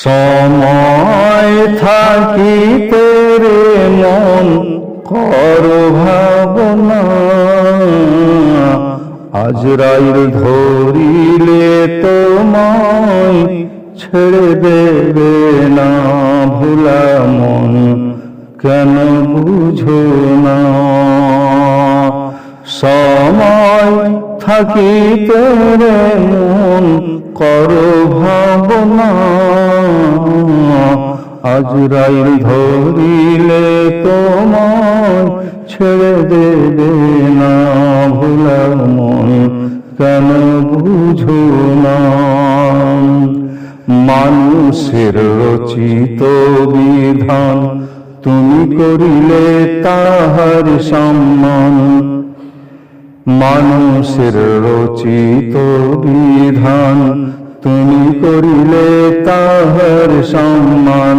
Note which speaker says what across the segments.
Speaker 1: সময় থাকিতে রে মন কর ভাবনা, আজরাইল ধরিলে তোমায় ছেড়ে দেবে না। ভোলা মন কেন বুঝো না? সময় থাকিতে রে মন কর ভাবনা, আজরাইল ধরিলে তোমায় ছেড়ে দেবে না। ভোলা মন কেন বুঝো না? মানুষের রচিত বিধান তুমি করিলে তাহার সম্মান। মানুষের রচিত বিধান তুমি করিলে তাহার সম্মান।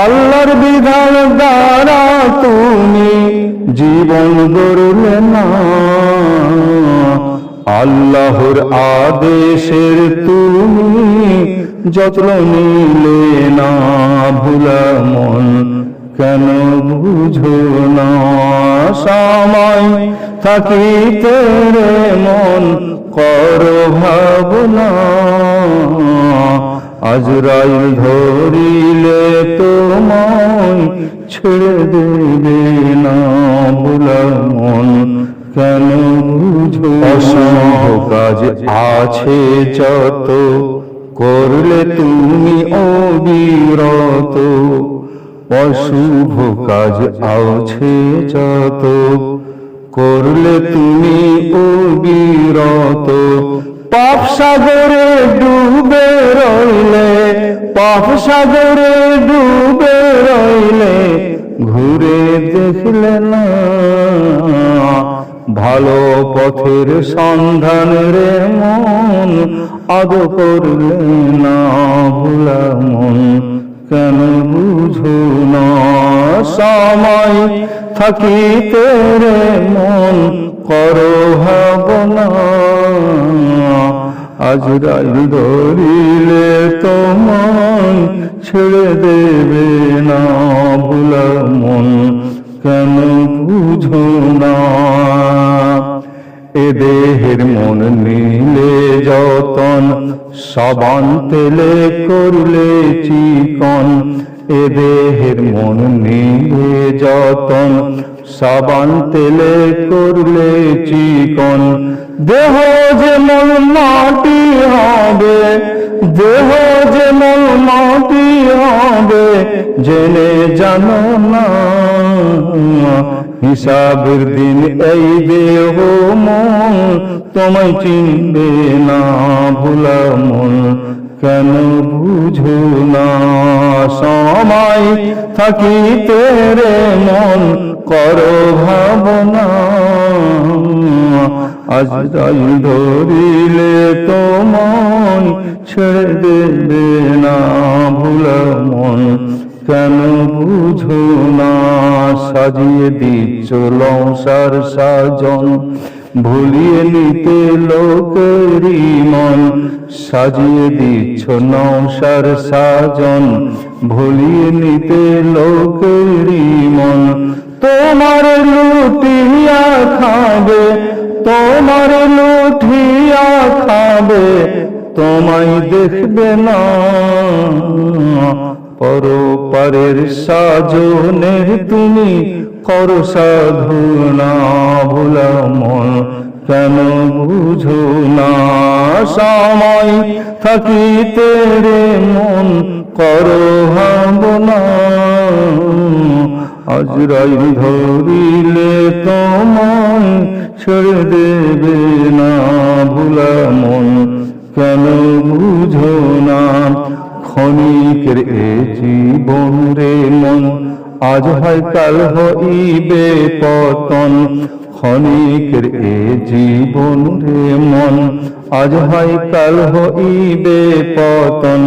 Speaker 1: আল্লাহর বিধান দ্বারা তুমি জীবন গড়লে না, আল্লাহর আদেশের তুমি যত্ন নিলে না। ভোলা মন কেন বুঝো না? সময় থাকিতে রে মন কর ভাবনা, আজরাইল ধরিলে তোমায় ছেড়ে দেবে না। ভোলা মন কেন বুঝো? অশুভ কাজ আছে যত করলে তুমি অবিরত, অশুভ কাজ আছে যত করলে তুমি অবিরত। পাপ সাগরে ডুবে রইলে, পাপ সাগরে ডুবে রইলে ঘুরে দেখলে না, ভালো পথের সন্ধান রে মন আদ করলে না। ভোলা মন কেন বুঝো না? সময় থাকিতে রে মন কর ভাবনা, আজরাইল ধরিলে তোমায় ছেড়ে দেবে না। ভোলা মন কেন বুঝো না? এ দেহের মন নিলে যতন, সাবান তেলে করলে চিকন। এ দেহের মন নিলে যতন, সাবান তেলে করলে চিকন। দেহ যেমন মাটি হবে, দেহ যেমন মাটি হবে জেনে জানো না, হিসাবের দিন এই দেহ মন তোমায় চিনবে না। ভোলা মন কেন বুঝো না? সময় থাকিতে রে মন কর ভাবনা, আজরাইল ধরিলে তোমায় ছেড়ে দেবে না। ভোলা মন কেন বুঝো না? সাজিয়ে দিচ্ছ লংসার সাজন, ভুলিয়ে নিতে লোকেরই মন। সাজিয়ে দিচ্ছ নৌসার সাজন, ভুলিয়ে নিতে লোকেরই মন। তোমার লুটিয়া খাবে, তোমার লুটিয়া খাবে, তোমায় দেখবে না। পরপারের সাজনের তুমি কর সাধনা। ভোলা মন কেন বুঝো না? সময় থাকিতে রে মন কর ভাবনা, আজরাইল ধরিলে তোমায় ছেড়ে দেবে না। ভোলা মন কেন বুঝো না? ক্ষণিকের এ জীবন রে মন আজ হয় কাল হইবে পতন। ক্ষণিকের এ জীবন রে মন আজ হয় কাল হইবে পতন।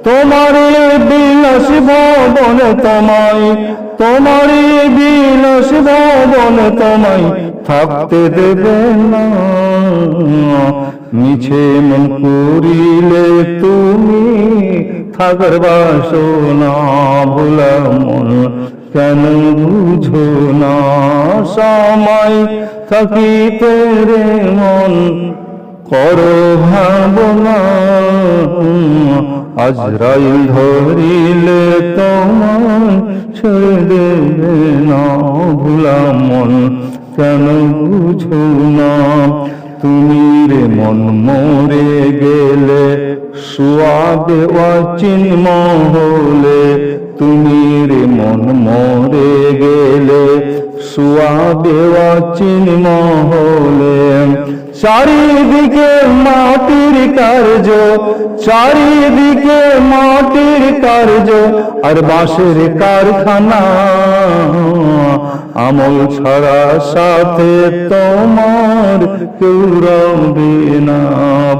Speaker 1: তোমারে বিলাস ভবন তোমায়, তোমারে বিলাস ভবন তোমায় থাকতে দেবে না। মিছে মন করিলে তুমি থাকার বাসনা ভোলা মন কেন বুঝো না সময় থাকিতে রে মন করো ভাবনা আজরাইল ধরিলে তোমায় ছেড়ে দেবে না ভোলা মন কেন বুঝো না তুমি রে মন মরে গেলে সুয়াবে অচিন মহলে তুমি রে মন মরে গেলে সুয়াবে অচিন মহলে চারিদিকে মাটির কার্য চারিদিকে মাটির কার্য আর বাঁশের কারখানা আমল ছাড়া সাথে তোমার কেউ রবে না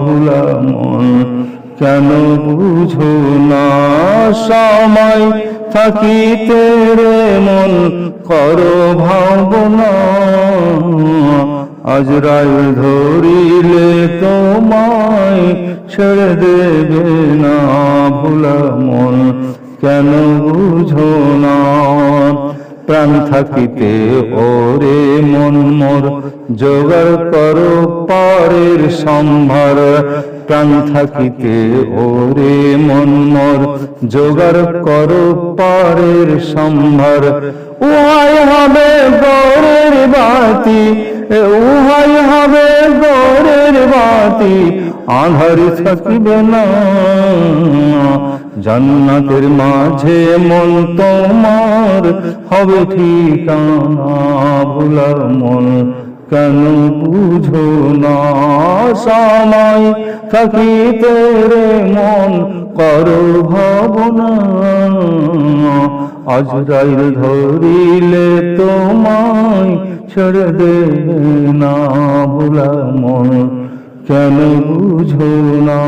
Speaker 1: ভোলা মন কেন বুঝো না সময় থাকিতে রে মন করো ভাবনা আজরাইল ধরিলে তোমায় ছেড়ে দেবে না ভোলা মন কেন বুঝো না প্রাণ থাকিতে ওরে মন মোর জোগাড় করো পারের সম্ভার প্রাণ থাকিতে ওরে মন মোর জোগাড় করো পারের সম্ভার উহাই হবে গৌরের বাতি উহাই হবে গৌরের বাতি আঁধার থাকিবে না জান্নাতের মাঝে মন তোমার হবে ঠিকানা ভোলা মন কেন বুঝো না সময় থাকিতে রে মন করো ভাবনা আজরাইল ধরিলে তোমায় ছেড়ে দেবে না ভোলা মন কেন বুঝো না।